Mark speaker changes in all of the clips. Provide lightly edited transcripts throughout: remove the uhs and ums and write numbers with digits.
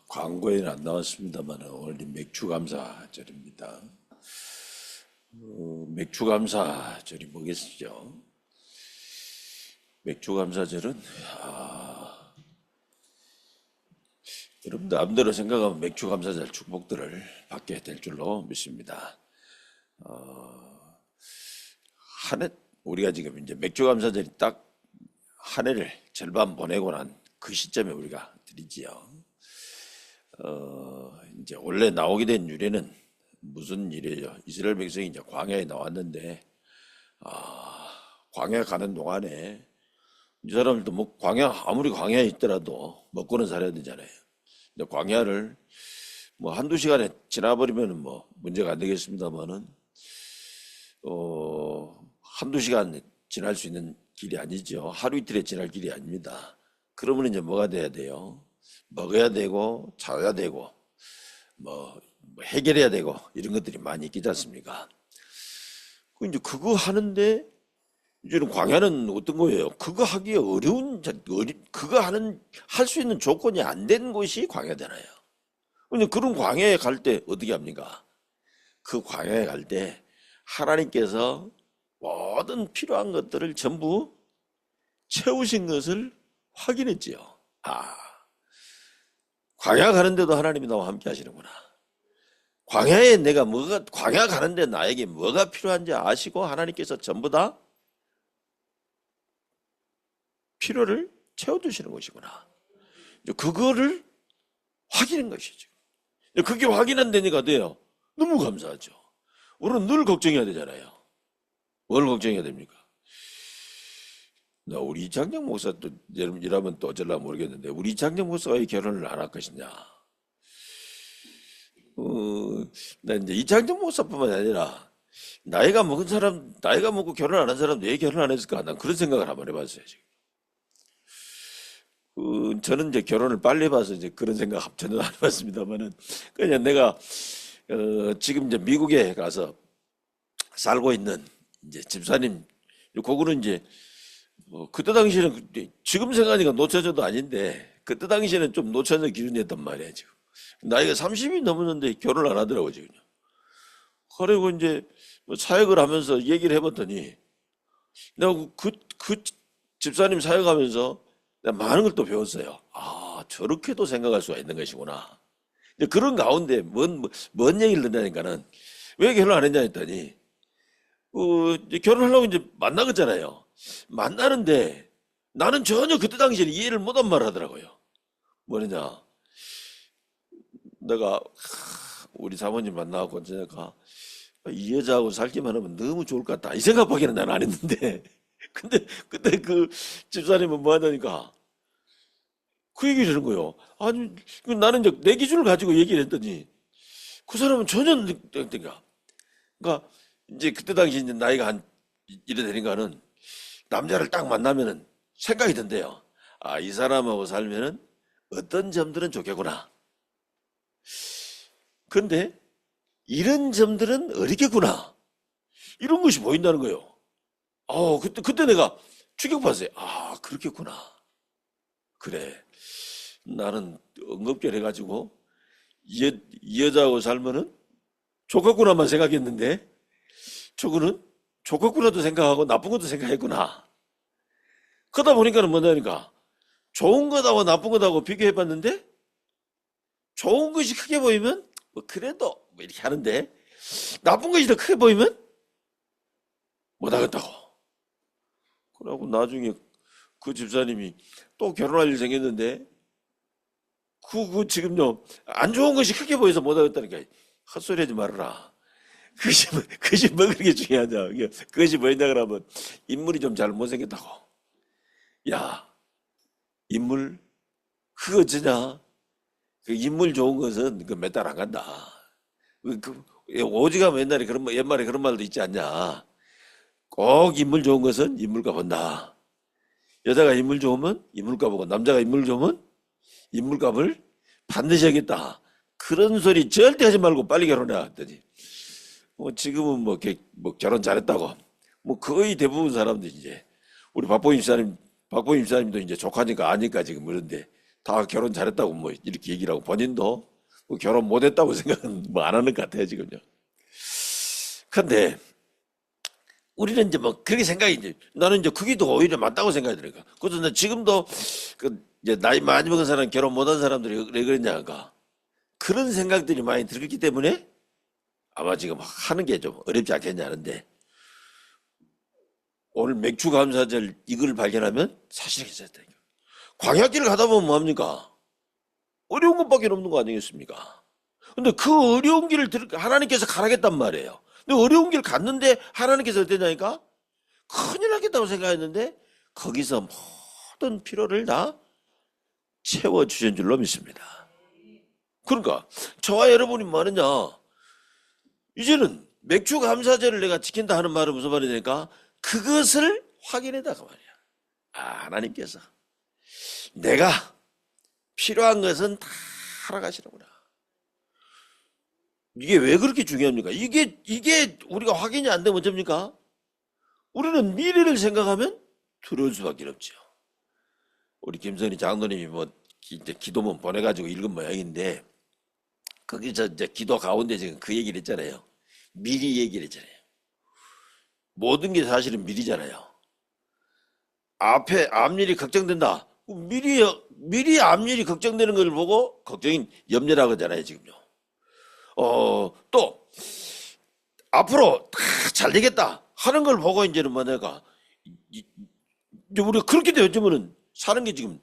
Speaker 1: 광고에는 안 나왔습니다만 오늘 맥주 감사절입니다. 맥주 감사절이 뭐겠죠? 맥주 감사절은 여러분들 마음대로 생각하면 맥주 감사절 축복들을 받게 될 줄로 믿습니다. 한 해 우리가 지금 이제 맥주 감사절이 딱 한 해를 절반 보내고 난 그 시점에 우리가 드리지요. 이제 원래 나오게 된 유래는 무슨 일이에요? 이스라엘 백성이 이제 광야에 나왔는데, 광야 가는 동안에 이 사람들도 뭐 아무리 광야에 있더라도 먹고는 살아야 되잖아요. 근데 광야를 뭐 한두 시간에 지나버리면 뭐 문제가 안 되겠습니다만은, 한두 시간 지날 수 있는 길이 아니죠. 하루 이틀에 지날 길이 아닙니다. 그러면 이제 뭐가 돼야 돼요? 먹어야 되고 자야 되고 뭐 해결해야 되고 이런 것들이 많이 있지 않습니까? 이제 그거 하는데 이제는 광야는 어떤 거예요? 그거 하기 어려운 그거 할 수 있는 조건이 안 된 곳이 광야잖아요. 근데 그런 광야에 갈 때 어떻게 합니까? 그 광야에 갈 때 하나님께서 모든 필요한 것들을 전부 채우신 것을 확인했지요. 광야 가는데도 하나님이 나와 함께 하시는구나. 광야 가는데 나에게 뭐가 필요한지 아시고 하나님께서 전부 다 필요를 채워주시는 것이구나. 그거를 확인한 것이죠. 그게 확인한 되니까 돼요. 너무 감사하죠. 우리는 늘 걱정해야 되잖아요. 뭘 걱정해야 됩니까? 우리 이창정 목사 또 이러면 또 어쩔라 모르겠는데 우리 이창정 목사가 왜 결혼을 안 할 것이냐? 나 이제 이창정 목사뿐만 아니라 나이가 먹고 결혼 안 한 사람도 왜 결혼 안 했을까? 난 그런 생각을 한번 해봤어요 지금. 저는 이제 결혼을 빨리 해봐서 이제 그런 생각 전혀 안 해봤습니다만은 그냥 내가 지금 이제 미국에 가서 살고 있는 이제 집사님, 그거는 이제 그때 당시에는 지금 생각하니까 노처녀도 아닌데 그때 당시에는 좀 노처녀 기준이었단 말이에요. 지금 나이가 30이 넘었는데 결혼을 안 하더라고요 지금. 그리고 이제 사역을 하면서 얘기를 해봤더니 내가 그 집사님 사역하면서 내가 많은 걸 또 배웠어요. 저렇게도 생각할 수가 있는 것이구나. 이제 그런 가운데 뭔 얘기를 듣냐니까는 왜 결혼 안 했냐 했더니 이제 결혼하려고 이제 만나겠잖아요. 만나는데 나는 전혀 그때 당시에 이해를 못한 말을 하더라고요. 뭐냐, 내가 우리 사모님 만나고 제가 이 여자하고 살기만 하면 너무 좋을 것 같다 이 생각밖에는 난 안 했는데 근데 그때 그 집사님은 뭐 하다니까 그 얘기를 하는 거예요. 아니 나는 이제 내 기준을 가지고 얘기를 했더니 그 사람은 전혀 그러니까 이제 그때 당시 이제 나이가 한 이래 되니까는 남자를 딱 만나면은 생각이 든대요. 이 사람하고 살면은 어떤 점들은 좋겠구나. 근데 이런 점들은 어렵겠구나. 이런 것이 보인다는 거예요. 그때 내가 충격받았어요. 그렇겠구나. 그래. 나는 응급결 해가지고 이 여자하고 살면은 좋겠구나만 생각했는데 저거는 좋겠구나도 생각하고 나쁜 것도 생각했구나. 그러다 보니까는 뭐냐니까 좋은 것하고 나쁜 것하고 비교해봤는데 좋은 것이 크게 보이면 뭐 그래도 뭐 이렇게 하는데 나쁜 것이 더 크게 보이면 못하겠다고. 그러고 나중에 그 집사님이 또 결혼할 일 생겼는데 지금요 안 좋은 것이 크게 보여서 못하겠다니까. 헛소리 하지 말아라. 그것이 뭐 그렇게 중요하냐. 그것이 뭐냐 그러면 인물이 좀 잘 못생겼다고. 야, 인물 그거 어쩌냐. 그 인물 좋은 것은 그 몇 달 안 간다. 오지가 옛말에 그런 말도 있지 않냐. 꼭 인물 좋은 것은 인물가 본다. 여자가 인물 좋으면 인물가 보고 남자가 인물 좋으면 인물값을 반드시 하겠다. 그런 소리 절대 하지 말고 빨리 결혼해 했더니 지금은 뭐 결혼 잘했다고. 거의 대부분 사람들이 이제 우리 박보임 집사님도 이제 조카니까 아니까 지금 그런데 다 결혼 잘했다고 뭐 이렇게 얘기를 하고 본인도 뭐 결혼 못했다고 생각은 뭐 안 하는 것 같아요, 지금요. 근데 우리는 이제 뭐 그렇게 생각이 이제 나는 이제 그게 더 오히려 맞다고 생각이 들으니까. 그래서 나 지금도 그 이제 나이 많이 먹은 사람 결혼 못한 사람들이 왜 그랬냐가 그런 생각들이 많이 들었기 때문에 아마 지금 하는 게 좀 어렵지 않겠냐는데 오늘 맥주 감사절 이걸 발견하면 사실이 있었다니까. 광야길을 가다 보면 뭐합니까? 어려운 것밖에 없는 거 아니겠습니까? 근데 그 어려운 길을 하나님께서 가라겠단 말이에요. 근데 어려운 길 갔는데 하나님께서 어땠냐니까? 큰일 나겠다고 생각했는데 거기서 모든 필요를 다 채워주신 줄로 믿습니다. 그러니까 저와 여러분이 뭐 하느냐? 이제는 맥주 감사제를 내가 지킨다 하는 말은 무슨 말이 되니까 그것을 확인해다가 말이야. 아, 하나님께서 내가 필요한 것은 다 알아가시는구나. 이게 왜 그렇게 중요합니까? 이게 우리가 확인이 안 되면 어쩝니까? 우리는 미래를 생각하면 두려울 수밖에 없죠. 우리 김선희 장로님이 뭐 이제 기도문 보내가지고 읽은 모양인데 거기서 이제 기도 가운데 지금 그 얘기를 했잖아요. 미리 얘기를 했잖아요. 모든 게 사실은 미리잖아요. 앞에 앞일이 걱정된다. 미리 앞일이 걱정되는 걸 보고 걱정이 염려라고 하잖아요, 지금요. 또 앞으로 다 잘 되겠다 하는 걸 보고 이제는 뭐 내가 이제 우리가 그렇게 되어지면은 사는 게 지금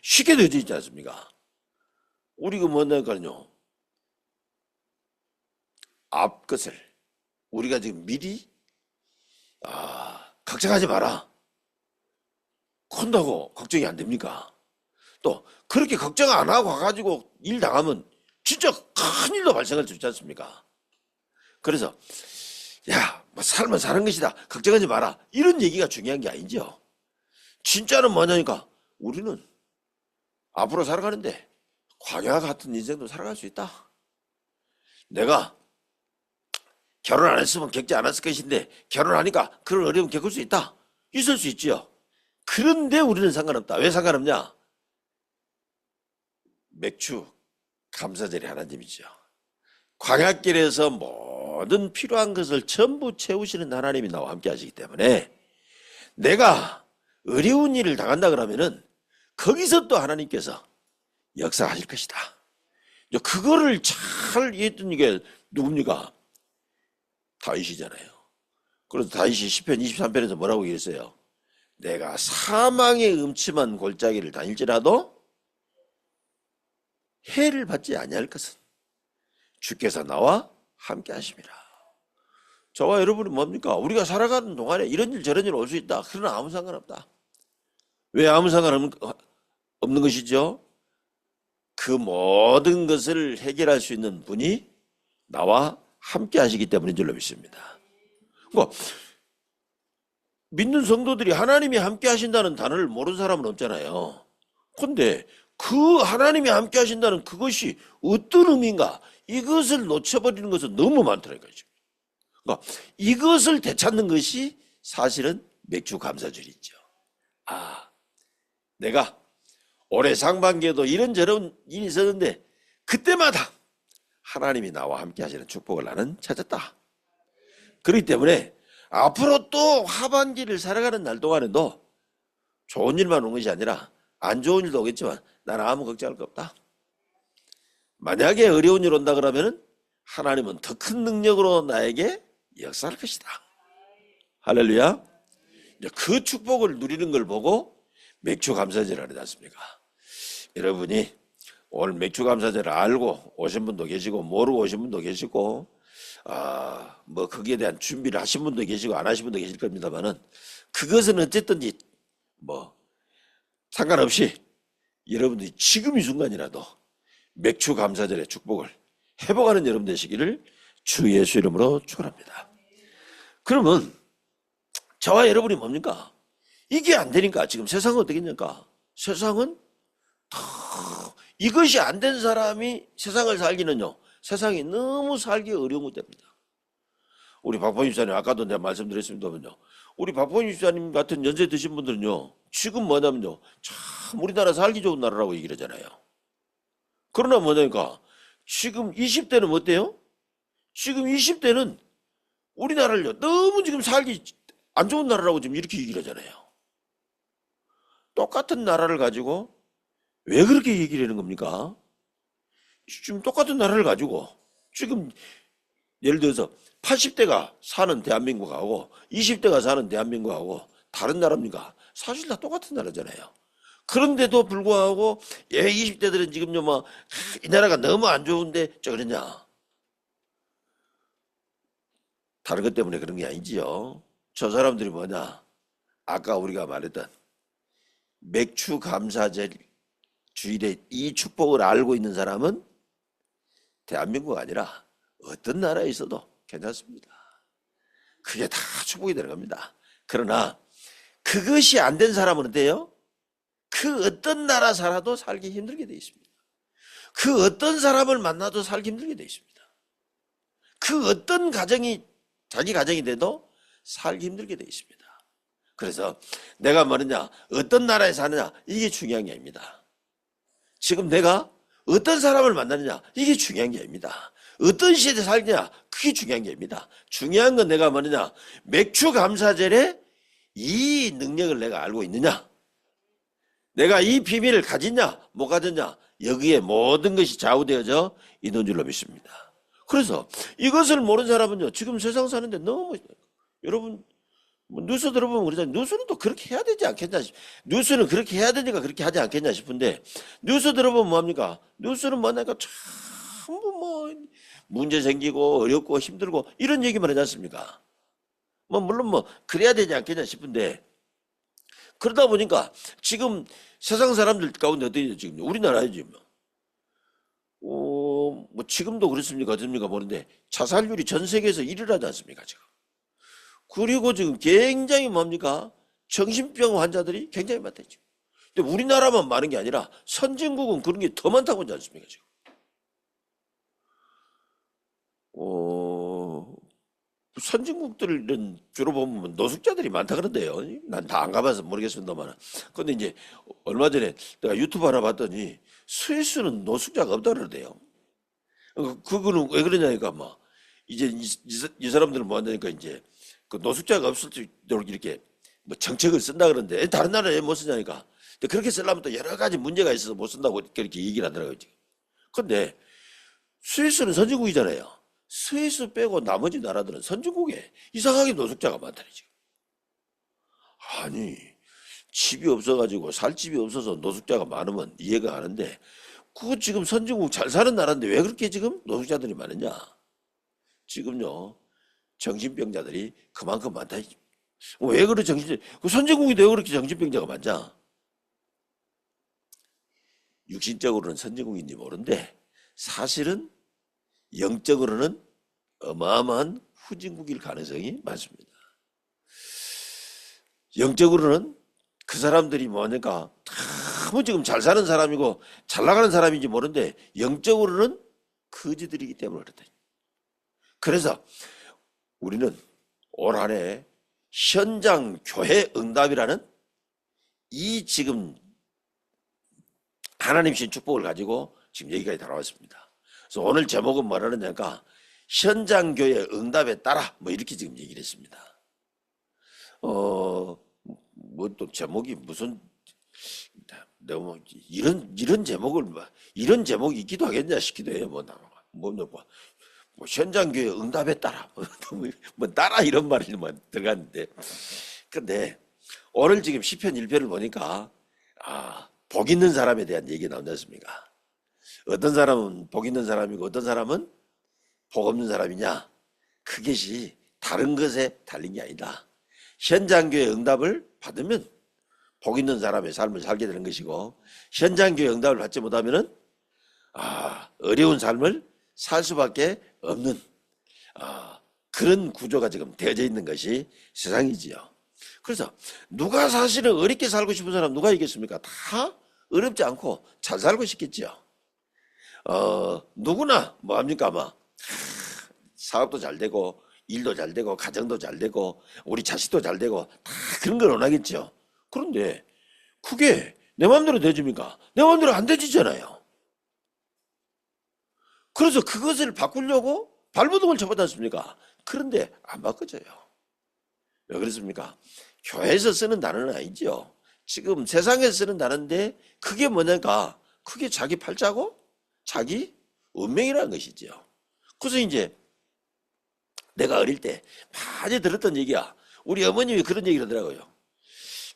Speaker 1: 쉽게 되어지지 않습니까? 우리가 뭐냐면요, 앞 것을 우리가 지금 미리 걱정하지 마라. 큰다고 걱정이 안 됩니까? 또 그렇게 걱정 안 하고 가가지고 일 당하면 진짜 큰일도 발생할 수 있지 않습니까? 그래서 뭐 살면 사는 것이다. 걱정하지 마라. 이런 얘기가 중요한 게 아니죠. 진짜는 뭐냐니까 우리는 앞으로 살아가는데 광야 같은 인생도 살아갈 수 있다. 내가 결혼 안 했으면 겪지 않았을 것인데 결혼하니까 그런 어려움 겪을 수 있다. 있을 수 있지요. 그런데 우리는 상관없다. 왜 상관없냐? 맥주 감사절이 하나님이죠. 광야길에서 모든 필요한 것을 전부 채우시는 하나님이 나와 함께 하시기 때문에 내가 어려운 일을 당한다 그러면은 거기서 또 하나님께서 역사하실 것이다. 그거를 잘 이해했던 게 누굽니까? 다윗이잖아요. 그래서 다윗이 시편 23편에서 뭐라고 얘기했어요? 내가 사망의 음침한 골짜기를 다닐지라도 해를 받지 아니할 것은 주께서 나와 함께 하심이라. 저와 여러분이 뭡니까? 우리가 살아가는 동안에 이런 일 저런 일 올 수 있다. 그러나 아무 상관없다. 왜 아무 상관없는 것이죠? 그 모든 것을 해결할 수 있는 분이 나와 함께 하시기 때문인 줄로 믿습니다. 그러니까 믿는 성도들이 하나님이 함께 하신다는 단어를 모르는 사람은 없잖아요. 그런데 그 하나님이 함께 하신다는 그것이 어떤 의미인가? 이것을 놓쳐버리는 것은 너무 많더라고요. 그러니까 이것을 되찾는 것이 사실은 맥주 감사절이죠. 내가 올해 상반기에도 이런저런 일이 있었는데 그때마다 하나님이 나와 함께 하시는 축복을 나는 찾았다. 그렇기 때문에 앞으로 또 하반기를 살아가는 날 동안에도 좋은 일만 오는 것이 아니라 안 좋은 일도 오겠지만 나는 아무 걱정할 거 없다. 만약에 어려운 일 온다 그러면 하나님은 더 큰 능력으로 나에게 역사할 것이다. 할렐루야. 그 축복을 누리는 걸 보고 맥주 감사절을 하지 않습니까? 여러분이 오늘 맥주 감사절을 알고 오신 분도 계시고 모르고 오신 분도 계시고 뭐 거기에 대한 준비를 하신 분도 계시고 안 하신 분도 계실 겁니다만은 그것은 어쨌든지 뭐 상관없이 여러분들이 지금 이 순간이라도 맥주 감사절의 축복을 회복하는 여러분 되시기를 주 예수 이름으로 축원합니다. 그러면 저와 여러분이 뭡니까? 이게 안 되니까 지금 세상은 어떻겠습니까? 세상은 이것이 안 된 사람이 세상을 살기는요, 세상이 너무 살기 어려운 것 때문입니다. 우리 박봉희 집사님 아까도 내가 말씀드렸습니다만요, 우리 박봉희 집사님 같은 연세 드신 분들은요 지금 뭐냐면요 참 우리나라 살기 좋은 나라라고 얘기를 하잖아요. 그러나 뭐냐니까 지금 20대는 어때요? 지금 20대는 우리나라를 너무 지금 살기 안 좋은 나라라고 지금 이렇게 얘기를 하잖아요. 똑같은 나라를 가지고 왜 그렇게 얘기를 하는 겁니까? 지금 똑같은 나라를 가지고 지금 예를 들어서 80대가 사는 대한민국하고 20대가 사는 대한민국하고 다른 나라입니까? 사실 다 똑같은 나라잖아요. 그런데도 불구하고 예 20대들은 지금요 뭐 이 나라가 너무 안 좋은데 저 그러냐? 다른 것 때문에 그런 게 아니지요. 저 사람들이 뭐냐? 아까 우리가 말했던 맥주 감사절 주일에 이 축복을 알고 있는 사람은 대한민국 아니라 어떤 나라에 있어도 괜찮습니다. 그게 다 축복이 되는 겁니다. 그러나 그것이 안 된 사람은 어때요? 그 어떤 나라 살아도 살기 힘들게 돼 있습니다. 그 어떤 사람을 만나도 살기 힘들게 돼 있습니다. 그 어떤 가정이 자기 가정이 돼도 살기 힘들게 돼 있습니다. 그래서 내가 뭐느냐 어떤 나라에 사느냐 이게 중요한 게 아닙니다. 지금 내가 어떤 사람을 만나느냐 이게 중요한 게 아닙니다. 어떤 시대에 살느냐 그게 중요한 게 아닙니다. 중요한 건 내가 뭐느냐 맥주 감사절에 이 능력을 내가 알고 있느냐 내가 이 비밀을 가졌냐 못 가졌냐 여기에 모든 것이 좌우되어져 있는 줄로 믿습니다. 그래서 이것을 모르는 사람은요 지금 세상 사는데 너무 여러분 뭐 뉴스 들어보면 그러잖아요. 뉴스는 또 그렇게 해야 되지 않겠냐 뉴스는 그렇게 해야 되니까 그렇게 하지 않겠냐 싶은데 뉴스 들어보면 뭐합니까? 뉴스는 뭐냐니까 전부 뭐 문제 생기고 어렵고 힘들고 이런 얘기만 하지 않습니까? 뭐 물론 뭐 그래야 되지 않겠냐 싶은데 그러다 보니까 지금 세상 사람들 가운데 어떻게 지금 우리나라에 지금 뭐 지금도 그렇습니까 어떻습니까 모르는데 자살률이 전 세계에서 1위를 하지 않습니까 지금? 그리고 지금 굉장히 뭡니까 정신병 환자들이 굉장히 많다죠. 근데 우리나라만 많은 게 아니라 선진국은 그런 게 더 많다고 하지 않습니까 지금? 선진국들은 주로 보면 노숙자들이 많다 그런데요. 난 다 안 가봐서 모르겠습니다만. 근데 이제 얼마 전에 내가 유튜브 하나 봤더니 스위스는 노숙자가 없다 그러대요. 그거는 왜 그러냐니까 막 이제 이 사람들은 뭐 하냐니까 이제 그 노숙자가 없을 수 있도록 이렇게 뭐 정책을 쓴다 그러는데 다른 나라에 못 쓰냐니까. 근데 그렇게 쓰려면 또 여러 가지 문제가 있어서 못 쓴다고 그렇게 얘기를 하더라고요. 근데 스위스는 선진국이잖아요. 스위스 빼고 나머지 나라들은 선진국에 이상하게 노숙자가 많다니 지금. 아니 집이 없어가지고 살 집이 없어서 노숙자가 많으면 이해가 가는데 그거 지금 선진국 잘 사는 나라인데 왜 그렇게 지금 노숙자들이 많으냐? 지금요 정신병자들이 그만큼 많다. 왜 그래 그 선진국인데 왜 그렇게 정신병자가 많냐? 육신적으로는 선진국인지 모르는데 사실은 영적으로는 어마어마한 후진국일 가능성이 많습니다. 영적으로는 그 사람들이 뭐니까 너무 지금 잘 사는 사람이고 잘 나가는 사람인지 모르는데 영적으로는 거지들이기 때문에 그렇다. 그래서 우리는 올 한 해 현장 교회 응답이라는 이 지금 하나님 신 축복을 가지고 지금 여기까지 달아왔습니다. 그래서 오늘 제목은 뭐라느냐니까 현장 교회 응답에 따라 뭐 이렇게 지금 얘기를 했습니다. 뭐 또 제목이 무슨 너무 이런 제목을 이런 제목이 있기도 하겠냐 싶기도 해요. 뭐 현장 교회 응답에 따라 뭐 따라 이런 말이 뭐 들어갔는데 근데 오늘 지금 시편 1편을 보니까 복 있는 사람에 대한 얘기가 나온지 않습니까? 어떤 사람은 복 있는 사람이고 어떤 사람은 복 없는 사람이냐? 그것이 다른 것에 달린 게 아니다. 현장교회 응답을 받으면 복 있는 사람의 삶을 살게 되는 것이고 현장교회 응답을 받지 못하면 어려운 삶을 살 수밖에 없는 그런 구조가 지금 되어져 있는 것이 세상이지요. 그래서 누가 사실은 어렵게 살고 싶은 사람 누가 있겠습니까? 다 어렵지 않고 잘 살고 싶겠지요. 누구나 뭐합니까 사업도 잘 되고 일도 잘 되고 가정도 잘 되고 우리 자식도 잘 되고 다 그런 걸 원하겠죠. 그런데 그게 내 마음대로 되집니까? 내 마음대로 안 되지잖아요. 그래서 그것을 바꾸려고 발버둥을 쳐봤지 않습니까? 그런데 안 바꿔져요. 왜 그렇습니까? 교회에서 쓰는 단어는 아니죠. 지금 세상에서 쓰는 단어인데 그게 뭐냐니까 그게 자기 팔자고 자기 운명이라는 것이죠. 그래서 이제 내가 어릴 때 많이 들었던 얘기야. 우리 어머님이 그런 얘기를 하더라고요.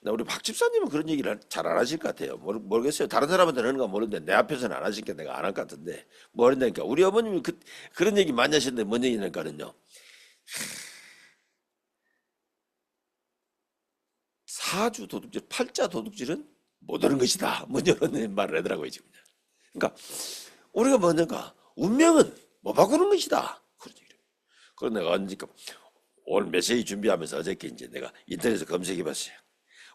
Speaker 1: 우리 박 집사님은 그런 얘기를 잘 안 하실 것 같아요. 모르겠어요. 다른 사람한테는 하는 건 모르는데 내 앞에서는 안 하시니까 내가 안 할 것 같은데 뭐 하는다니까. 우리 어머님이 그런 얘기 많이 하시는데 뭔 얘기냐니까는요. 사주 도둑질, 팔자 도둑질은 못 하는 것이다. 뭐 이런 말을 하더라고요. 지금. 그러니까 우리가 뭐냐가 운명은 못 바꾸는 것이다. 그래서 내가 언제까 오늘 메시지 준비하면서 어저께 이제 내가 인터넷에서 검색해봤어요.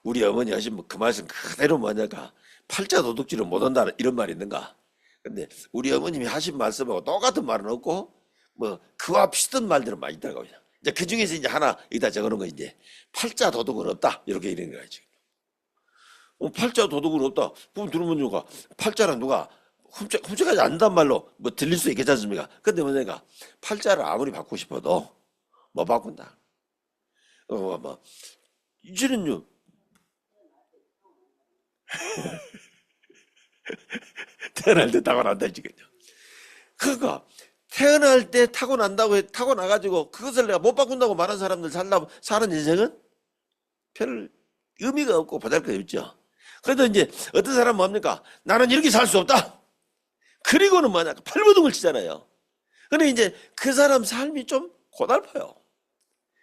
Speaker 1: 우리 어머니 하신 그 말씀 그대로 뭐냐가 팔자 도둑질은 못한다 이런 말이 있는가? 근데 우리 어머님이 하신 말씀하고 똑같은 말은 없고 뭐 그와 비슷한 말들은 많이 있다고. 이제 그 중에서 이제 하나 여기다 적어놓은 거 이제 팔자 도둑은 없다 이렇게 이런 거야 지금. 팔자 도둑은 없다. 그럼 들으면 누가 팔자랑 누가 훔쳐가지 않는단 말로 뭐 들릴 수 있겠지 않습니까? 근데 뭐냐가 팔자를 아무리 바꾸고 싶어도 못 바꾼다. 뭐 이제는요. 태어날 때 타고난다 지금요. 그러니까 태어날 때 타고난다고 타고나가지고 그것을 내가 못 바꾼다고 말한 사람들 사는 인생은 별 의미가 없고 보잘것없죠. 그래도 이제 어떤 사람은 뭡니까? 나는 이렇게 살 수 없다. 그리고는 뭐냐? 발버둥을 치잖아요. 근데 이제 그 사람 삶이 좀 고달파요.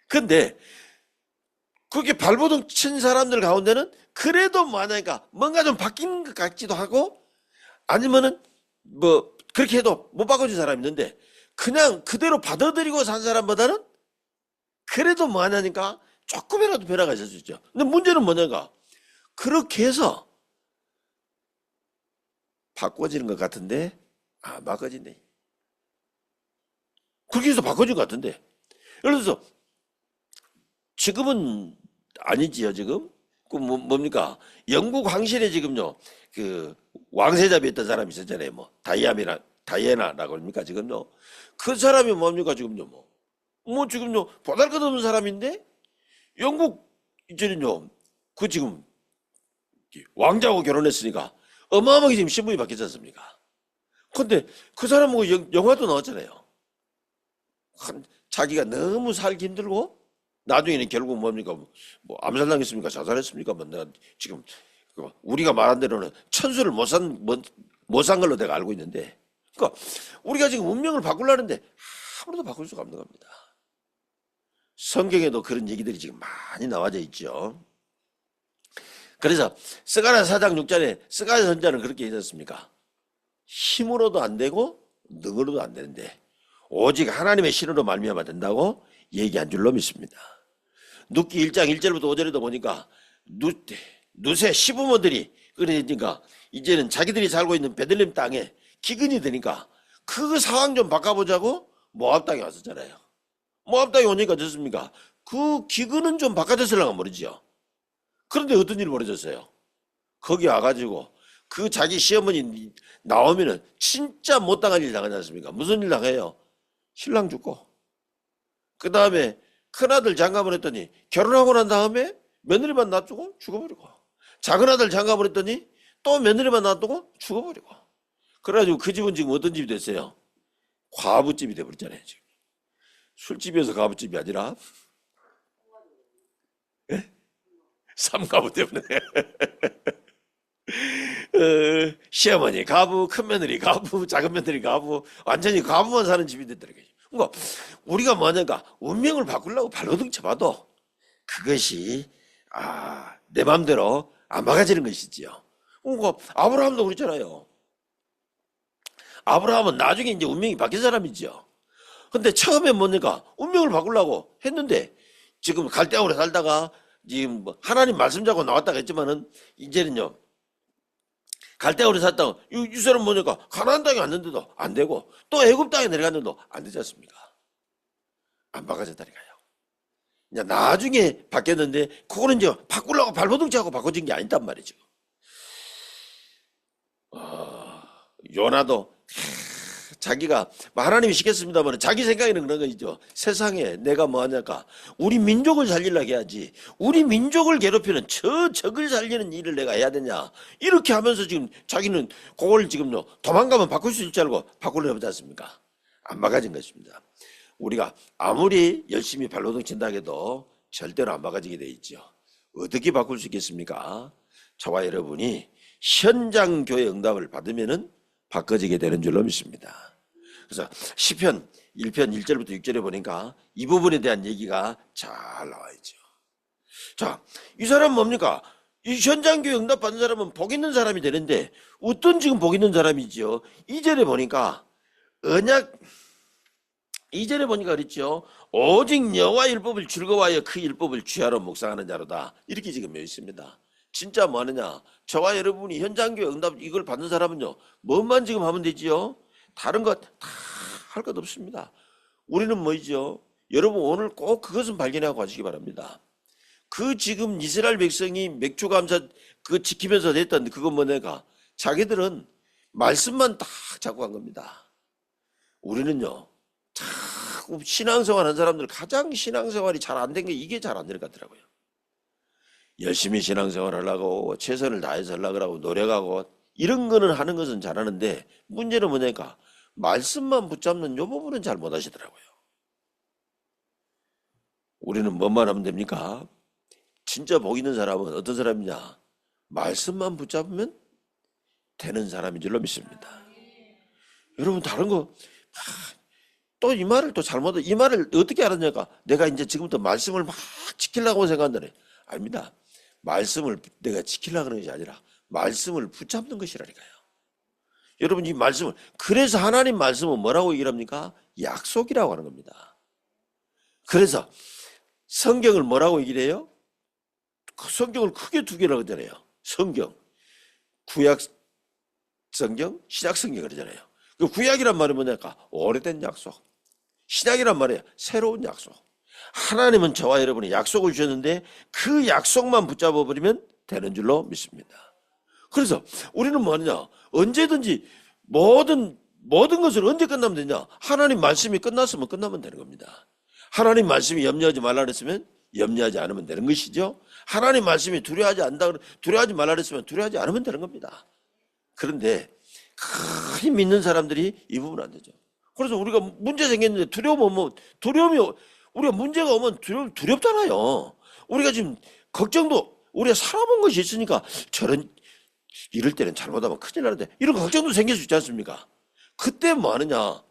Speaker 1: 근데 그렇게 발버둥 친 사람들 가운데는 그래도 뭐냐니까 뭔가 좀 바뀐 것 같기도 하고 아니면은 뭐 그렇게 해도 못 바꿔준 사람이 있는데 그냥 그대로 받아들이고 산 사람보다는 그래도 뭐하냐니까 조금이라도 변화가 있을 수 있죠. 근데 문제는 뭐냐가 그렇게 해서 바꿔지는 것 같은데 안 바꿔진대. 그렇게 해서 바꿔진 것 같은데 예를 들어서 지금은 아니지요 지금 그 뭡니까 영국 황실에 지금요 그 왕세자비했던 사람이 있었잖아요. 뭐 다이애나라고 합니까 지금요. 그 사람이 뭡니까 지금요 뭐 지금요 보잘것없는 사람인데 영국 이제는요 그 지금 왕자하고 결혼했으니까 어마어마하게 지금 신분이 바뀌지 않습니까? 근데 그 사람하고 영화도 나왔잖아요. 자기가 너무 살기 힘들고 나중에는 결국 뭡니까 뭐 암살당했습니까 자살했습니까 뭐 내가 지금 우리가 말한 대로는 천수를 못 산 걸로 내가 알고 있는데 그러니까 우리가 지금 운명을 바꾸려는데 아무래도 바꿀 수가 없는 겁니다. 성경에도 그런 얘기들이 지금 많이 나와져 있죠. 그래서 스가랴 4장 6절에 스가랴 선지자는 그렇게 했었습니까? 힘으로도 안 되고 능으로도 안 되는데 오직 하나님의 신으로 말미암아 된다고 얘기한 줄로 믿습니다. 눕기 1장 1절부터 5절에도 보니까 누세 시부모들이 그러니까 이제는 자기들이 살고 있는 베들레헴 땅에 기근이 되니까 그 상황 좀 바꿔보자고 모압 땅에 왔었잖아요. 모압 땅에 오니까 어떻습니까? 그 기근은 좀 바꿔졌을랑가 모르죠. 그런데 어떤 일이 벌어졌어요? 거기 와가지고 그 자기 시어머니 나오면은 진짜 못 당할 일 당하지 않습니까? 무슨 일 당해요? 신랑 죽고 그 다음에 큰아들 장가을 했더니 결혼하고 난 다음에 며느리만 놔두고 죽어버리고 작은아들 장가을 했더니 또 며느리만 놔두고 죽어버리고 그래가지고 그 집은 지금 어떤 집이 됐어요? 과부집이 돼버렸잖아요. 지금 술집에서 과부집이 아니라 예? 삼가부 때문에 시어머니 가부, 큰며느리 가부, 작은며느리 가부 완전히 가부만 사는 집이 됐더라고요. 그러니까 우리가 뭐냐니까 운명을 바꾸려고 발버둥 쳐봐도 그것이 내 마음대로 안 바꿔지는 것이지요. 그러니까 아브라함도 그랬잖아요. 아브라함은 나중에 이제 운명이 바뀐 사람이죠. 근데 처음에 뭐니까 운명을 바꾸려고 했는데 지금 갈대아우에 살다가 지금 뭐 하나님 말씀 잡고 나왔다가 했지만은 이제는요 갈대아우에 살다가 이 사람 뭐니까 가나안 땅에 왔는데도 안 되고 또 애굽 땅에 내려갔는데도 안 되지 않습니까? 안 바꿔졌다니까요. 이제 나중에 바뀌었는데 그거는 이제 바꾸려고 발버둥 치고 바꿔진 게 아니단 말이죠. 요나도 자기가 하나님이 시켰습니다만 자기 생각에는 그런 거죠. 세상에 내가 뭐 하냐까 우리 민족을 살리려고 해야지 우리 민족을 괴롭히는 저 적을 살리는 일을 내가 해야 되냐 이렇게 하면서 지금 자기는 그걸 지금 도망가면 바꿀 수 있을 줄 알고 바꾸려고 하지 않습니까? 안 바가진 것입니다. 우리가 아무리 열심히 발로동 친다 해도 절대로 안 바가지게 돼 있죠. 어떻게 바꿀 수 있겠습니까? 저와 여러분이 현장 교회 응답을 받으면은 바꿔지게 되는 줄로 믿습니다. 그래서 시편 1편 1절부터 6절에 보니까 이 부분에 대한 얘기가 잘 나와 있죠. 자, 이 사람은 뭡니까? 이 현장교회 응답 받는 사람은 복 있는 사람이 되는데 어떤 지금 복 있는 사람이지요? 2절에 보니까 언약 2절에 보니까 그랬죠. 오직 여호와 율법을 즐거워하여 그 율법을 취하러 묵상하는 자로다. 이렇게 지금 되어 있습니다. 진짜 뭐 하느냐? 저와 여러분이 현장교회 응답 이걸 받는 사람은요. 뭐만 지금 하면 되지요? 다른 것 다 할 것 없습니다. 우리는 뭐죠? 여러분 오늘 꼭 그것은 발견하고 가시기 바랍니다. 그 지금 이스라엘 백성이 맥주 감사 그 지키면서 됐던 그건 뭐냐가 자기들은 말씀만 딱 잡고 간 겁니다. 우리는요. 자꾸 신앙생활 한 사람들 가장 신앙생활이 잘 안 된 게 이게 잘 안 되는 것 같더라고요. 열심히 신앙생활 하려고 최선을 다해서 하려고 하고 노력하고 이런 거는 하는 것은 잘하는데 문제는 뭐냐니까 말씀만 붙잡는 이 부분은 잘 못하시더라고요. 우리는 뭐만 하면 됩니까? 진짜 복 있는 사람은 어떤 사람이냐? 말씀만 붙잡으면 되는 사람인 줄로 믿습니다. 여러분 다른 거 또 이 말을 또 잘못 이 말을 어떻게 알았냐가 내가 이제 지금부터 말씀을 막 지키려고 생각한다네. 아닙니다. 말씀을 내가 지키려고 하는 것이 아니라 말씀을 붙잡는 것이라니까요. 여러분 이 말씀을 그래서 하나님 말씀은 뭐라고 얘기를 합니까? 약속이라고 하는 겁니다. 그래서 성경을 뭐라고 얘기를 해요? 성경을 크게 두 개라고 하잖아요. 성경, 구약 성경, 신약 성경 그러잖아요. 그 구약이란 말은 뭐냐까 오래된 약속. 신약이란 말이에요. 새로운 약속. 하나님은 저와 여러분이 약속을 주셨는데 그 약속만 붙잡아 버리면 되는 줄로 믿습니다. 그래서 우리는 뭐냐? 언제든지 모든 것을 언제 끝나면 되냐? 하나님 말씀이 끝났으면 끝나면 되는 겁니다. 하나님 말씀이 염려하지 말라 그랬으면 염려하지 않으면 되는 것이죠. 하나님 말씀이 두려워하지 말라 그랬으면 두려워하지 않으면 되는 겁니다. 그런데 크게 믿는 사람들이 이 부분은 안 되죠. 그래서 우리가 문제 생겼는데 두려움이 우리가 문제가 오면 두렵잖아요. 우리가 지금 걱정도 우리가 살아본 것이 있으니까 저런 이럴 때는 잘못하면 큰일 나는데 이런 걱정도 생길 수 있지 않습니까? 그때 뭐 하느냐?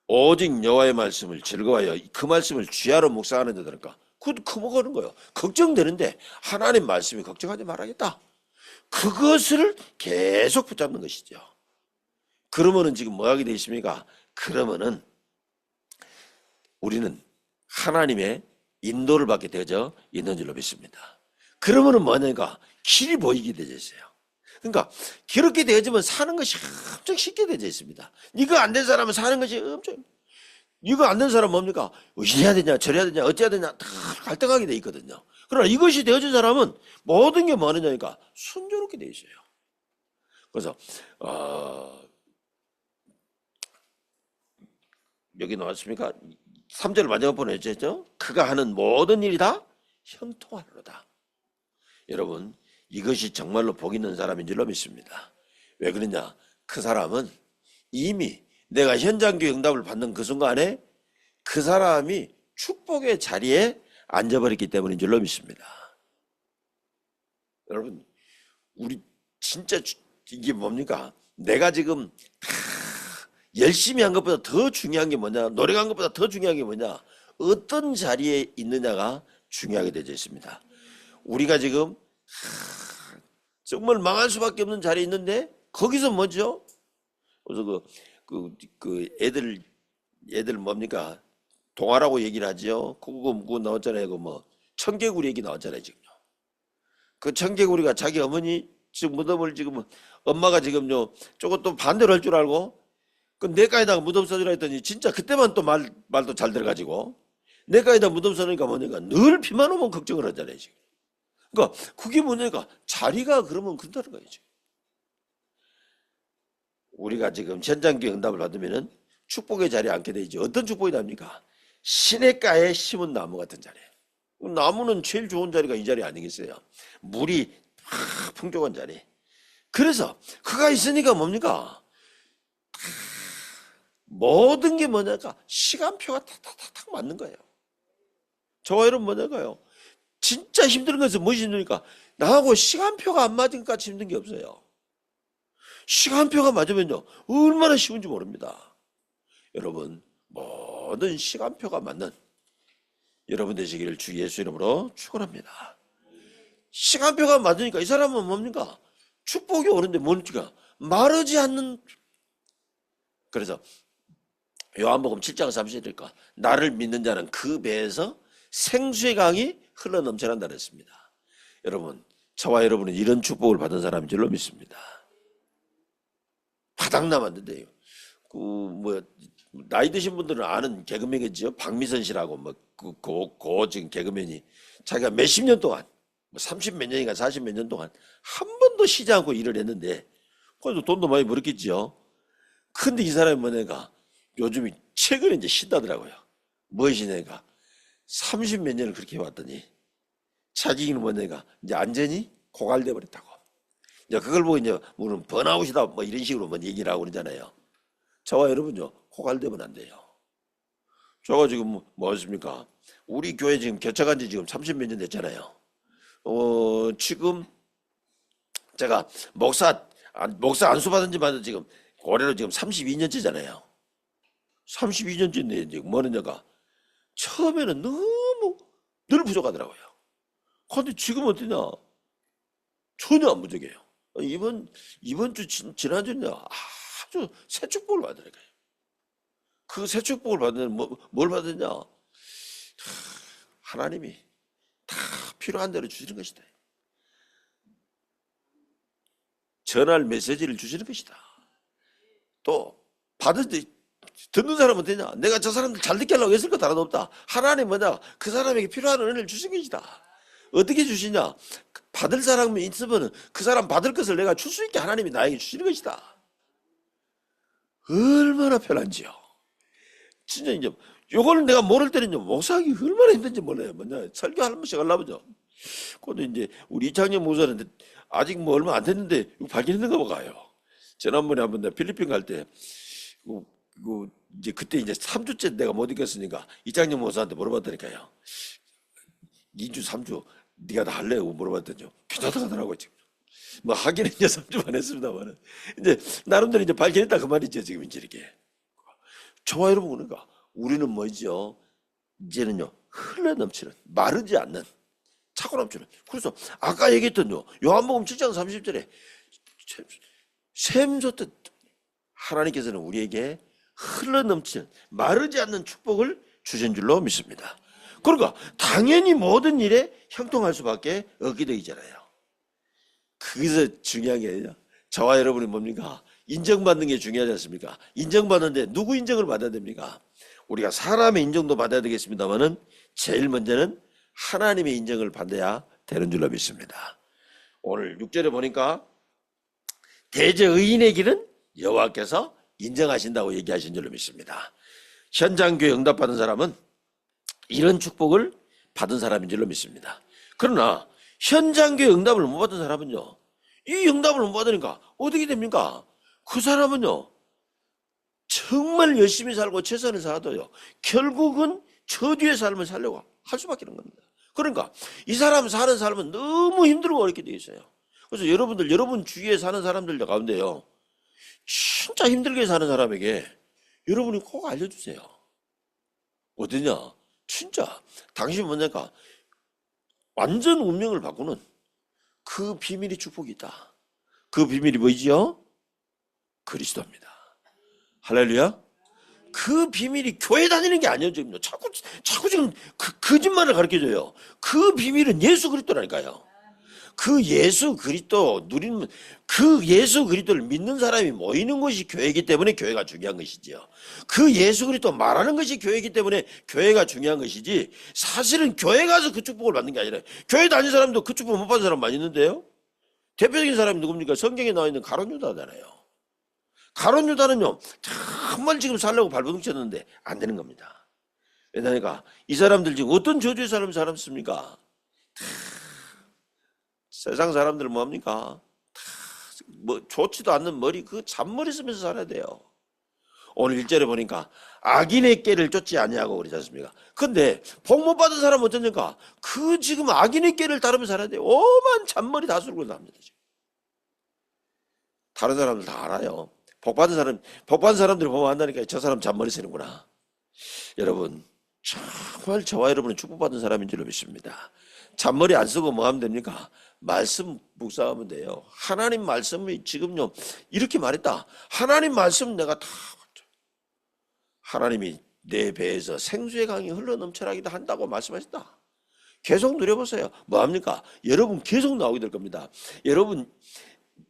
Speaker 1: 오직 여호와의 말씀을 즐거워하여 그 말씀을 쥐하러 묵상하는 자들니까 그것도 크먹는 거예요. 걱정되는데 하나님 말씀이 걱정하지 말아야겠다. 그것을 계속 붙잡는 것이죠. 그러면은 지금 뭐 하게 되어 있습니까? 그러면은 우리는 하나님의 인도를 받게 되어져 있는 줄로 믿습니다. 그러면은 뭐냐니까 길이 보이게 되어 있어요. 그러니까 그렇게 되어지면 사는 것이 엄청 쉽게 되어 있습니다. 이거 안 된 사람은 사는 것이 엄청 이거 안 된 사람은 뭡니까? 이래야 되냐 저래야 되냐 어째야 되냐 다 갈등하게 돼 있거든요. 그러나 이것이 되어진 사람은 모든 게 뭐 하느냐니까 순조롭게 되어 있어요. 그래서 여기 나왔습니까? 3절 마지막 번에 했죠. 그가 하는 모든 일이 다 형통하노라. 여러분 이것이 정말로 복 있는 사람인 줄로 믿습니다. 왜 그러냐? 그 사람은 이미 내가 현장교회 응답을 받는 그 순간에 그 사람이 축복의 자리에 앉아버렸기 때문인 줄로 믿습니다. 여러분 우리 진짜 이게 뭡니까? 내가 지금 열심히 한 것보다 더 중요한 게 뭐냐? 노력한 것보다 더 중요한 게 뭐냐? 어떤 자리에 있느냐가 중요하게 되어 있습니다. 우리가 지금 정말 망할 수밖에 없는 자리에 있는데 거기서 뭐죠? 그래서 애들 뭡니까? 동화라고 얘기를 하죠. 그거 나왔잖아요. 그 뭐 청개구리 얘기 나왔잖아요. 지금 그 청개구리가 자기 어머니 지금 무덤을 지금 엄마가 지금요 조금 또 반대로 할 줄 알고 그 내가에다가 무덤 써주라 했더니 진짜 그때만 또 말도 잘 들어가지고 내가에다 무덤 써놓으니까 뭐냐니까 늘 비만 오면 걱정을 하잖아요. 지금. 그러니까 그게 뭐냐니까 자리가 그러면 그렇다는 거예요. 지금. 우리가 지금 현장교회 응답을 받으면은 축복의 자리에 앉게 되지. 어떤 축복이 납니까? 시냇가에 심은 나무 같은 자리. 나무는 제일 좋은 자리가 이 자리 아니겠어요? 물이 막 풍족한 자리. 그래서 그가 있으니까 뭡니까? 모든 게 뭐냐까 시간표가 탁탁탁탁 맞는 거예요. 저와 여러분 뭐냐가요? 진짜 힘든 것은 무엇이 힘드니까 나하고 시간표가 안 맞으니까 힘든 게 없어요. 시간표가 맞으면요 얼마나 쉬운지 모릅니다. 여러분 모든 시간표가 맞는 여러분 되시기를 주 예수 이름으로 축원합니다. 시간표가 맞으니까 이 사람은 뭡니까? 축복이 오는데 뭡니까? 마르지 않는. 그래서 요한복음 7장 30절이니까 나를 믿는 자는 그 배에서 생수의 강이 흘러넘쳐난다 그랬습니다. 여러분 저와 여러분은 이런 축복을 받은 사람인 줄로 믿습니다. 바닥나면 요 나이 드신 분들은 아는 개그맨이죠. 박미선 씨라고 지금 개그맨이 자기가 몇십 년 동안 30 몇 년인가 40 몇 년 동안 한 번도 쉬지 않고 일을 했는데 그래서 돈도 많이 벌었겠죠. 근데 이 사람이 뭐냐가 요즘에 최근에 이제 쉰다더라고요. 무엇이냐가 30 몇 년을 그렇게 해왔더니 자기는 뭐냐가 이제 완전히 고갈돼 버렸다고. 이제 그걸 보고 이제 물론 번아웃이다 뭐 이런 식으로 뭐 얘기를 하고 그러잖아요. 저와 여러분요 고갈되면 안 돼요. 저가 지금 뭐 하십니까? 우리 교회 지금 개척한 지 지금 30 몇 년 됐잖아요. 지금 제가 목사 안수 받은 지 만도 지금 올해로 지금 32년째잖아요. 32년째인데 지금 뭐냐가 처음에는 너무 늘 부족하더라고요. 근데 지금 어떠냐? 전혀 안 부족해요. 이번 주 지난주냐 아주 새 축복을 받으니까요. 그 새 축복을 받는 뭘 받느냐? 하나님이 다 필요한 대로 주시는 것이다. 전할 메시지를 주시는 것이다. 또 듣는 사람은 되냐? 내가 저 사람들 잘 듣게 하려고 했을 것 하나도 없다. 하나님 뭐냐? 그 사람에게 필요한 은혜를 주신 것이다. 어떻게 주시냐? 받을 사람이 있으면 그 사람 받을 것을 내가 줄 수 있게 하나님이 나에게 주시는 것이다. 얼마나 편한지요. 진짜 이제 요거를 내가 모를 때는요 목사하기 얼마나 힘든지 몰라요. 뭐냐 설교 한 번씩 하려보죠. 근데 이제 우리 이창년 목사는 아직 뭐 얼마 안 됐는데 이거 발견했는가 봐요. 지난번에 한번 내가 필리핀 갈 때 이제 그때 이제 3주째 내가 못 이겼으니까 이창년 목사한테 물어봤다니까요. 2주 3주 네가 다 할래? 물어봤더니요 괜찮다 하더라고요. 지금 뭐 하기는 이제 3주만 했습니다만은 이제 나름대로 이제 발견했다 그 말이죠. 지금 이제 이렇게 저와 여러분 그러니까 우리는 뭐죠? 이제는요 흘러넘치는 마르지 않는 차고 넘치는. 그래서 아까 얘기했던요 요한복음 7장 30절에 샘 줬듯 하나님께서는 우리에게 흘러넘치는 마르지 않는 축복을 주신 줄로 믿습니다. 그러니까 당연히 모든 일에 형통할 수밖에 없게 되잖아요. 거기서 중요한 게 아니라 저와 여러분이 뭡니까? 인정받는 게 중요하지 않습니까? 인정받는데 누구 인정을 받아야 됩니까? 우리가 사람의 인정도 받아야 되겠습니다만은 제일 먼저는 하나님의 인정을 받아야 되는 줄로 믿습니다. 오늘 6절에 보니까 대저의인의 길은 여호와께서 인정하신다고 얘기하신 줄로 믿습니다. 현장교회 응답받은 사람은 이런 축복을 받은 사람인 줄로 믿습니다. 그러나 현장교회 응답을 못 받은 사람은요 이 응답을 못 받으니까 어떻게 됩니까? 그 사람은요 정말 열심히 살고 최선을 다하도요 결국은 저주의 삶을 살려고 할 수밖에 없는 겁니다. 그러니까 이 사람 사는 삶은 너무 힘들고 어렵게 되어 있어요. 그래서 여러분 주위에 사는 사람들 가운데요 진짜 힘들게 사는 사람에게 여러분이 꼭 알려주세요. 어디냐? 진짜 당신 뭐냐까 완전 운명을 바꾸는 그 비밀이 축복이 있다. 그 비밀이 뭐지요? 그리스도입니다. 할렐루야. 그 비밀이 교회 다니는 게 아니에요. 지금 자꾸 지금 거짓말을 가르쳐줘요. 그 비밀은 예수 그리스도라니까요. 그 예수 그리스도 누리는 그 예수 그리스도를 믿는 사람이 모이는 것이 교회이기 때문에 교회가 중요한 것이지요. 그 예수 그리스도 말하는 것이 교회이기 때문에 교회가 중요한 것이지 사실은 교회 가서 그 축복을 받는 게 아니라 교회 다니는 사람도 그 축복 못 받는 사람 많이 있는데요. 대표적인 사람이 누굽니까? 성경에 나와 있는 가룟 유다잖아요. 가론 유다는요, 정말 지금 살려고 발버둥 쳤는데 안 되는 겁니다. 왜냐니까 이 사람들 지금 어떤 저주의 삶을 살았습니까? 세상 사람들 뭐합니까? 뭐 좋지도 않는 머리, 그 잔머리 쓰면서 살아야 돼요. 오늘 1절에 보니까 악인의 꾀를 쫓지 아니하고 그러지 않습니까? 근데 복 못 받은 사람은 어쩌니까 그 지금 악인의 꾀를 따르면서 살아야 돼요. 오만 잔머리 다 쓸고 납니다. 지금. 다른 사람들 다 알아요. 복 받은 사람들이 보면 안다니까 저 사람 잔머리 쓰는구나. 여러분, 정말 저와 여러분은 축복받은 사람인 줄로 믿습니다. 잔머리 안 쓰고 뭐 하면 됩니까? 말씀 묵상하면 돼요. 하나님 말씀이 지금요, 이렇게 말했다. 하나님 말씀 내가 다, 하나님이 내 배에서 생수의 강이 흘러넘쳐나기도 한다고 말씀하셨다. 계속 누려보세요. 뭐합니까? 여러분 계속 나오게 될 겁니다. 여러분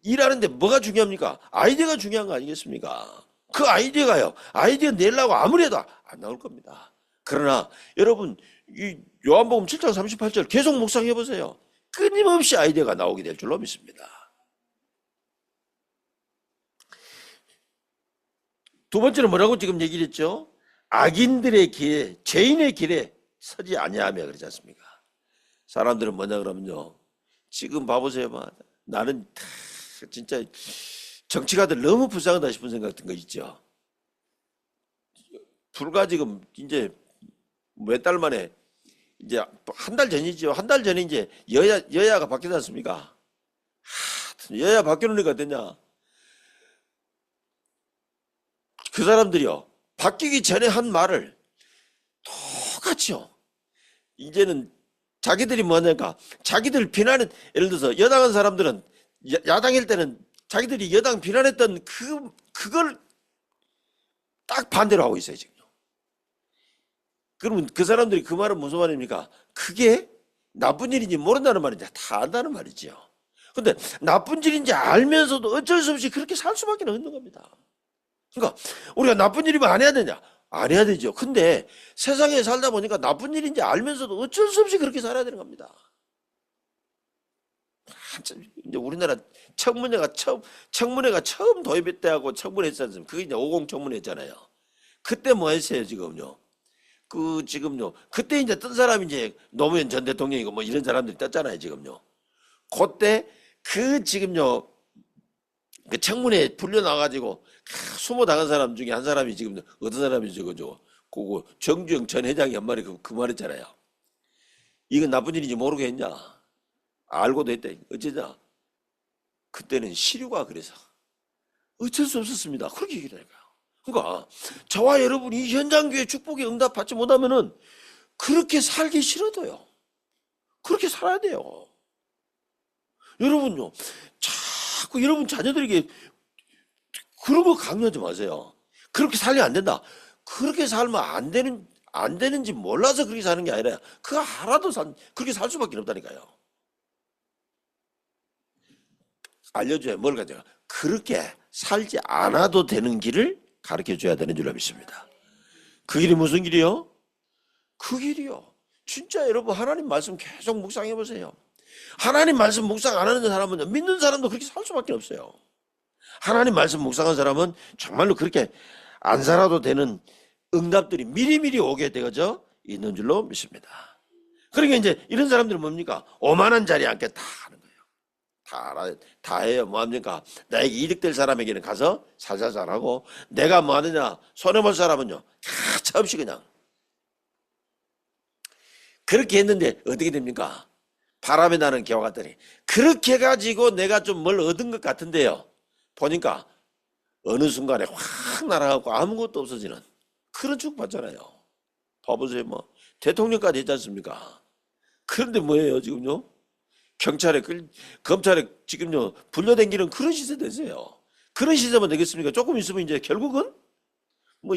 Speaker 1: 일하는데 뭐가 중요합니까? 아이디어가 중요한 거 아니겠습니까? 그 아이디어가요, 아이디어 내려고 아무리 해도 안 나올 겁니다. 그러나 여러분 이 요한복음 7장 38절 계속 묵상해 보세요. 끊임없이 아이디어가 나오게 될 줄로 믿습니다. 두 번째는 뭐라고 지금 얘기를 했죠? 악인들의 길에, 죄인의 길에 서지 아니하며 그러지 않습니까? 사람들은 뭐냐 그러면요, 지금 봐보세요. 나는 진짜 정치가들 너무 불쌍하다 싶은 생각 같은 거 있죠. 불과 지금 이제 몇 달 만에 이제 한 달 전이죠. 한 달 전에 이제 여야가 바뀌지 않습니까? 여야 바뀌니까 되냐? 그 사람들이요, 바뀌기 전에 한 말을 똑같이요, 이제는 자기들이 뭐냐니까 자기들 비난은, 예를 들어서 여당한 사람들은 야당일 때는 자기들이 여당 비난했던 그걸 딱 반대로 하고 있어요 지금. 그러면 그 사람들이 그 말은 무슨 말입니까? 그게 나쁜 일인지 모른다는 말인지 다 안다는 말이죠. 근데 나쁜 일인지 알면서도 어쩔 수 없이 그렇게 살 수밖에 없는 겁니다. 그러니까 우리가 나쁜 일이면 안 해야 되냐? 안 해야 되죠. 근데 세상에 살다 보니까 나쁜 일인지 알면서도 어쩔 수 없이 그렇게 살아야 되는 겁니다. 이제 우리나라 청문회가 처음 도입했다고 청문회 했잖아요. 그게 이제 50 청문회 했잖아요. 그때 뭐 했어요 지금요? 지금요, 그때 이제 뜬 사람이 이제 노무현 전 대통령이고 뭐 이런 사람들이 떴잖아요 지금요. 그때 지금요, 그 청문회에 풀려나가지고 수모 당한 사람 중에 한 사람이 지금 어떤 사람이죠, 그죠? 그거 정주영 전 회장이 한 말이 그 말했잖아요. 이건 나쁜 일인지 모르게 했냐? 알고도 했대. 어쩌냐? 그때는 시류가 그래서 어쩔 수 없었습니다. 그렇게 얘기하니까요. 그러니까 저와 여러분이 이 현장교회 축복에 응답받지 못하면은 그렇게 살기 싫어도요, 그렇게 살아야 돼요. 여러분요, 자꾸 여러분 자녀들에게 그런 거 강요하지 마세요. 그렇게 살면 안 된다. 그렇게 살면 안 되는지 몰라서 그렇게 사는 게 아니라 그거 알아도 그렇게 살 수밖에 없다니까요. 알려줘야 뭘 가져가. 그렇게 살지 않아도 되는 길을 가르쳐줘야 되는 줄로 믿습니다. 그 길이 무슨 길이요? 그 길이요, 진짜 여러분 하나님 말씀 계속 묵상해 보세요. 하나님 말씀 묵상 안 하는 사람은, 믿는 사람도 그렇게 살 수밖에 없어요. 하나님 말씀 묵상한 사람은 정말로 그렇게 안 살아도 되는 응답들이 미리미리 오게 되어져 있는 줄로 믿습니다. 그러니까 이제 이런 사람들은 뭡니까? 오만한 자리에 앉겠다 하는 거예요. 다 해요. 뭐합니까? 나에게 이득될 사람에게는 가서 살살 잘하고, 내가 뭐 하느냐, 손해볼 사람은요 가차 없이 그냥 그렇게 했는데 어떻게 됩니까? 바람에 나는 개와 같더니, 그렇게 해가지고 내가 좀 뭘 얻은 것 같은데요, 보니까 어느 순간에 확 날아가고 아무것도 없어지는 그런 축복 받잖아요. 봐보세요. 뭐 대통령까지 했지 않습니까? 그런데 뭐예요 지금요? 검찰에 지금요 불려댕기는 그런 시대 되세요. 그런 시대만 되겠습니까? 조금 있으면 이제 결국은 뭐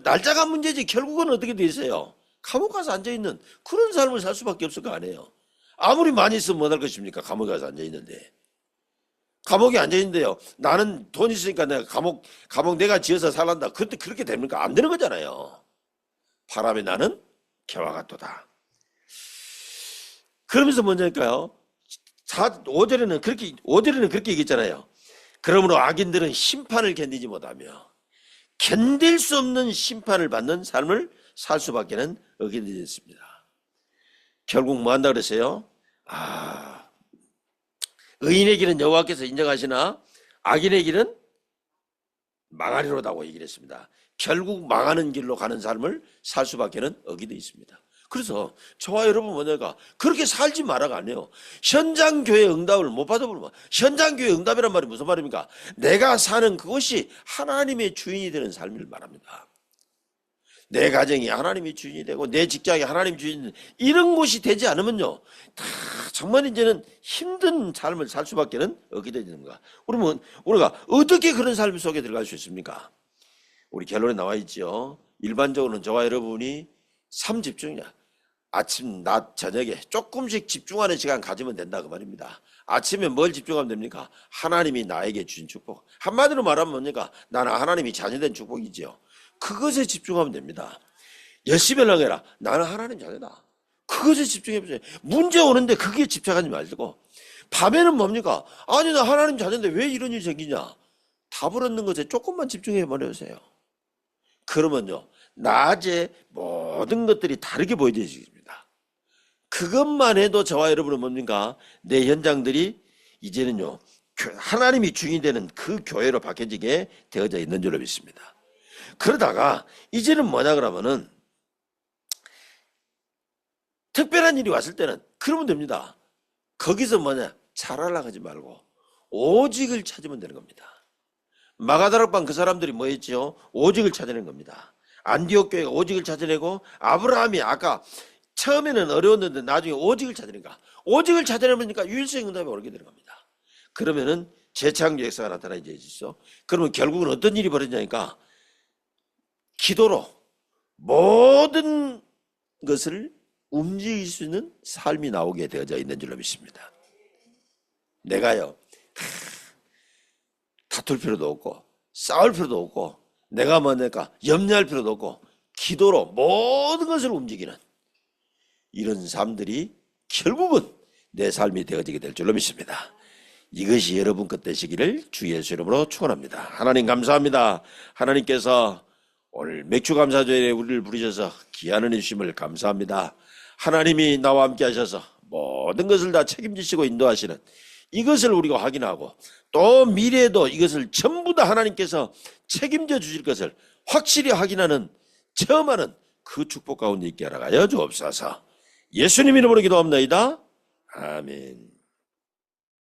Speaker 1: 날짜가 문제지 결국은 어떻게 되세요? 감옥 가서 앉아있는 그런 삶을 살 수밖에 없을 거 아니에요. 아무리 많이 있으면 못 할 것입니까? 감옥에 가서 앉아있는데. 감옥에 앉아있는데요, 나는 돈 있으니까 내가 감옥 내가 지어서 살란다. 그때 그렇게 됩니까? 안 되는 거잖아요. 바람에 나는 개와 같도다. 그러면서 뭐냐니까요, 5절에는 그렇게 얘기했잖아요. 그러므로 악인들은 심판을 견디지 못하며 견딜 수 없는 심판을 받는 삶을 살 수밖에는 없게 되었습니다. 결국 뭐 한다 그랬어요? 의인의 길은 여호와께서 인정하시나 악인의 길은 망하리로다고 얘기를 했습니다. 결국 망하는 길로 가는 삶을 살 수밖에는 없게 되어 있습니다. 그래서 저와 여러분 뭐냐가 그렇게 살지 말아가 아니에요. 현장 교회 응답을 못 받아보면 현장 교회 응답이란 말이 무슨 말입니까? 내가 사는 그것이 하나님의 주인이 되는 삶을 말합니다. 내 가정이 하나님의 주인이 되고 내 직장이 하나님 주인이 이런 것이 되지 않으면요 다 정말 이제는 힘든 삶을 살 수밖에는 없게 되는 거야. 그러면 우리가 어떻게 그런 삶 속에 들어갈 수 있습니까? 우리 결론에 나와 있죠. 일반적으로는 저와 여러분이 삶 집중이야. 아침, 낮, 저녁에 조금씩 집중하는 시간 가지면 된다 그 말입니다. 아침에 뭘 집중하면 됩니까? 하나님이 나에게 주신 축복. 한마디로 말하면 뭡니까? 나는 하나님이 자녀된 축복이지요. 그것에 집중하면 됩니다. 열심히 하려고 해라. 나는 하나님 자녀다. 그것에 집중해보세요. 문제 오는데 그게 집착하지 말고. 밤에는 뭡니까? 아니 나 하나님 자녀인데 왜 이런 일이 생기냐? 답을 얻는 것에 조금만 집중해버려보세요. 그러면요 낮에 모든 것들이 다르게 보여지십니다. 그것만 해도 저와 여러분은 뭡니까? 내 현장들이 이제는요 하나님이 주인이 되는 그 교회로 바뀌어지게 되어져 있는 줄로 믿습니다. 그러다가 이제는 뭐냐 그러면은 특별한 일이 왔을 때는 그러면 됩니다. 거기서 뭐냐 잘하려고 하지 말고 오직을 찾으면 되는 겁니다. 마가다락방 그 사람들이 뭐 했죠? 오직을 찾아낸 겁니다. 안디옥 교회가 오직을 찾아내고 아브라함이 아까 처음에는 어려웠는데 나중에 오직을 찾아내니까 오직을 찾아내니까 유일성 응답이 오게 되는 겁니다. 그러면은 재창조 역사가 나타나게 있어. 그러면 결국은 어떤 일이 벌어지냐니까 기도로 모든 것을 움직일 수 있는 삶이 나오게 되어져 있는 줄로 믿습니다. 내가요 다툴 필요도 없고 싸울 필요도 없고 내가 뭐니까 염려할 필요도 없고 기도로 모든 것을 움직이는 이런 삶들이 결국은 내 삶이 되어지게 될 줄로 믿습니다. 이것이 여러분 것 되시기를 주 예수 이름으로 축원합니다. 하나님 감사합니다. 하나님께서 오늘 맥주감사절에 우리를 부르셔서 귀한 은혜 주심을 감사합니다. 하나님이 나와 함께 하셔서 모든 것을 다 책임지시고 인도하시는 이것을 우리가 확인하고 또 미래에도 이것을 전부 다 하나님께서 책임져 주실 것을 확실히 확인하는 체험하는 그 축복 가운데 있게 하여 주옵소서. 예수님 이름으로 기도합니다. 아멘.